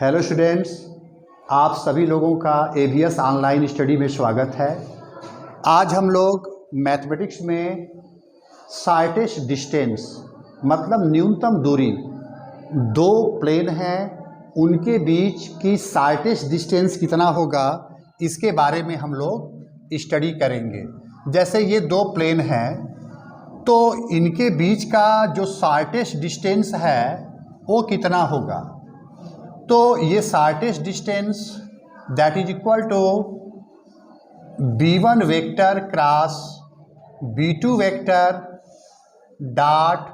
Hello students, आप सभी लोगों का एवीएस ऑनलाइन स्टडी में स्वागत है। आज हम लोग मैथमेटिक्स में शॉर्टेस्ट डिस्टेंस मतलब न्यूनतम दूरी, दो प्लेन हैं उनके बीच की शॉर्टेस्ट डिस्टेंस कितना होगा इसके बारे में हम लोग स्टडी करेंगे। जैसे ये दो प्लेन हैं तो इनके बीच का जो शॉर्टेस्ट डिस्टेंस है वो कितना होगा। तो ये shortest distance that is equal to b1 vector cross b2 vector dot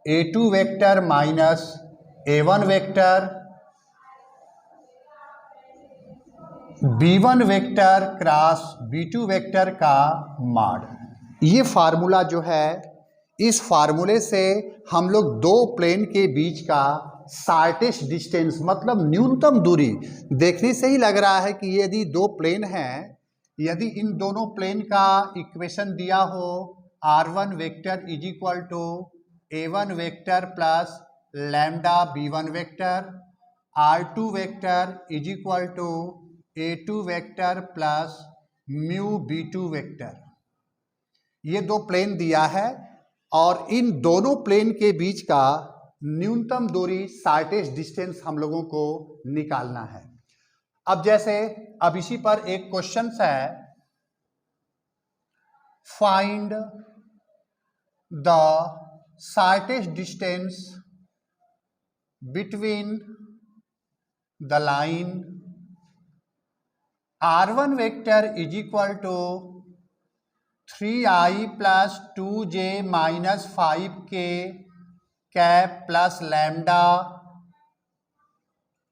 a2 vector minus a1 vector b1 vector cross b2 vector का मॉड। ये फार्मूला जो है, इस फार्मूले से हम लोग दो प्लेन के बीच का शॉर्टेस्ट डिस्टेंस मतलब न्यूनतम दूरी, देखने से ही लग रहा है कि यदि दो प्लेन हैं, यदि इन दोनों प्लेन का इक्वेशन दिया हो r1 vector is equal to a1 vector plus lambda b1 vector, r2 vector is equal to a2 vector plus mu b2 vector, ये दो प्लेन दिया है और इन दोनों प्लेन के बीच का न्यूनतम दूरी शॉर्टेस्ट डिस्टेंस हम लोगों को निकालना है। अब जैसे अब इसी पर एक क्वेश्चन है, find the shortest distance between the line r1 vector is equal to 3i plus 2j minus 5k cap plus lambda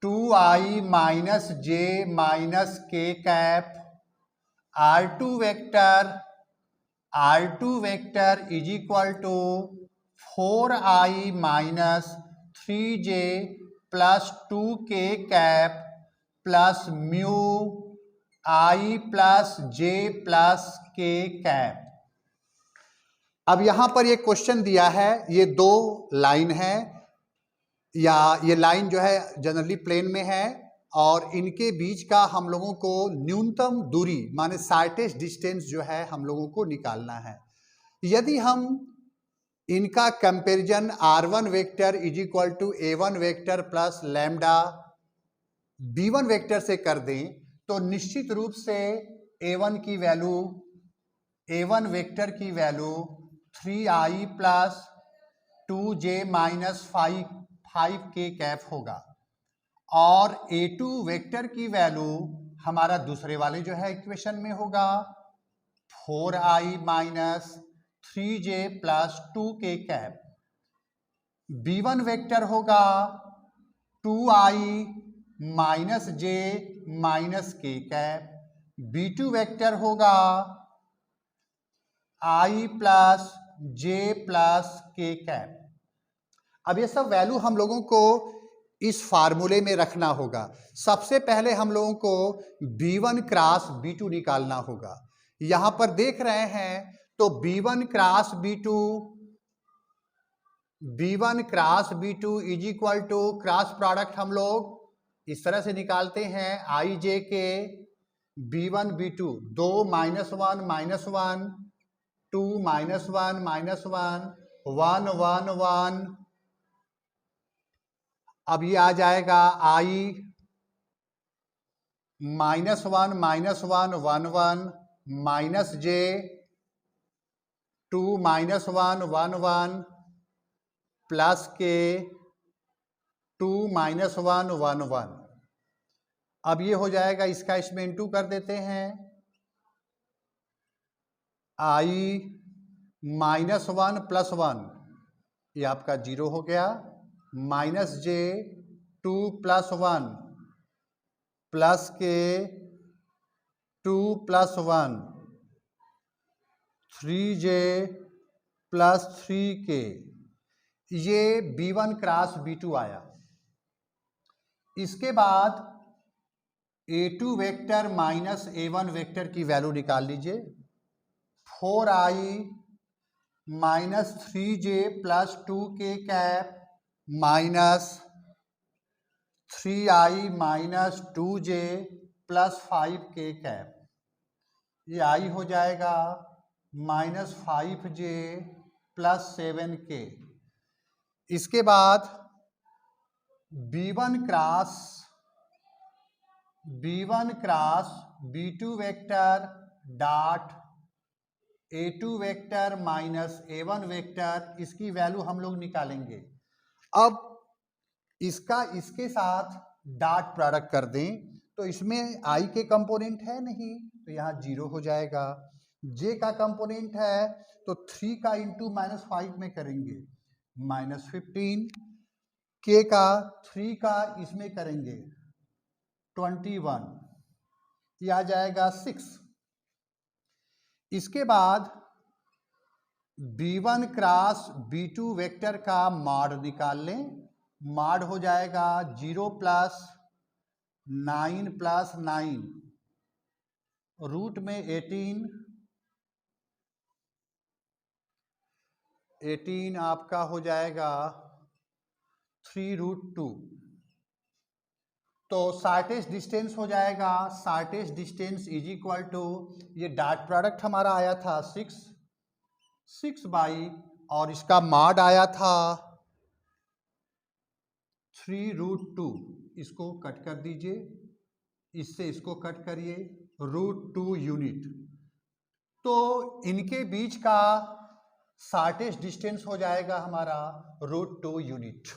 2i minus j minus k cap r2 vector is equal to 4i minus 3j plus 2k cap plus mu i plus j plus k cap. अब यहां पर ये question दिया है, ये दो line है या ये लाइन जो है जनरली प्लेन में है और इनके बीच का हम लोगों को न्यूनतम दूरी माने शॉर्टेस्ट डिस्टेंस जो है हम लोगों को निकालना है। यदि हम इनका comparison r1 vector is equal to a1 vector plus lambda b1 vector से कर दें तो निश्चित रूप से a1 वेक्टर की value 3i plus 2j minus 5k cap होगा और a2 वेक्टर की वैल्यू हमारा दूसरे वाले जो है इक्वेशन में होगा 4i minus 3j plus 2k cap. b1 vector होगा 2i minus j minus k cap, b2 vector होगा i plus j plus k cap. अब ये सब वैल्यू हम लोगों को इस फार्मूले में रखना होगा। सबसे पहले हम लोगों को b1 क्रॉस b2 निकालना होगा। यहां पर देख रहे हैं तो b1 cross b2 is equal to cross product हम लोग इस तरह से निकालते हैं, i j के b1 b2 2 minus 1 minus 1 2 minus 1 minus 1 1 1 1। अब ये आ जाएगा i minus 1 minus 1 1 1 minus j 2 minus 1 1 1 plus के 2 माइनस 1 1 1। अब ये हो जाएगा, इसका इसमें इंटू कर देते हैं, i माइनस 1 प्लस 1 ये आपका 0 हो गया, माइनस j 2 प्लस 1 प्लस के 2 प्लस 1 3j प्लस 3k, ये b1 क्रॉस b2 आया। इसके बाद a2 vector minus a1 vector की वैल्यू निकाल लीजिए, 4i minus 3j plus 2k cap minus 3i minus 2j plus 5k cap, ये i हो जाएगा माइनस 5j प्लस 7k। इसके बाद b1 cross b2 vector dot a2 vector minus a1 vector, इसकी value हम लोग निकालेंगे। अब इसका इसके साथ डॉट प्रोडक्ट कर दें तो इसमें i के कंपोनेंट है नहीं, तो यहाँ 0 हो जाएगा। j का कंपोनेंट है तो 3 का इंटू माइनस 5 में करेंगे माइनस 15, k का 3 का इसमें करेंगे 21, ये आ जाएगा 6। इसके बाद b1 क्रॉस b2 वेक्टर का मॉड निकाल लें, मॉड हो जाएगा 0 प्लस 9 प्लस 9 रूट में 18 आपका हो जाएगा 3√2, तो शॉर्टेस्ट डिस्टेंस हो जाएगा, shortest distance is equal to, ये डॉट प्रोडक्ट हमारा आया था 6 बाई, और इसका मॉड आया था 3√2, इसको कट कर दीजिए, इससे इसको कट करिए, √2 यूनिट, तो इनके बीच का शॉर्टेस्ट डिस्टेंस हो जाएगा हमारा √2 यूनिट।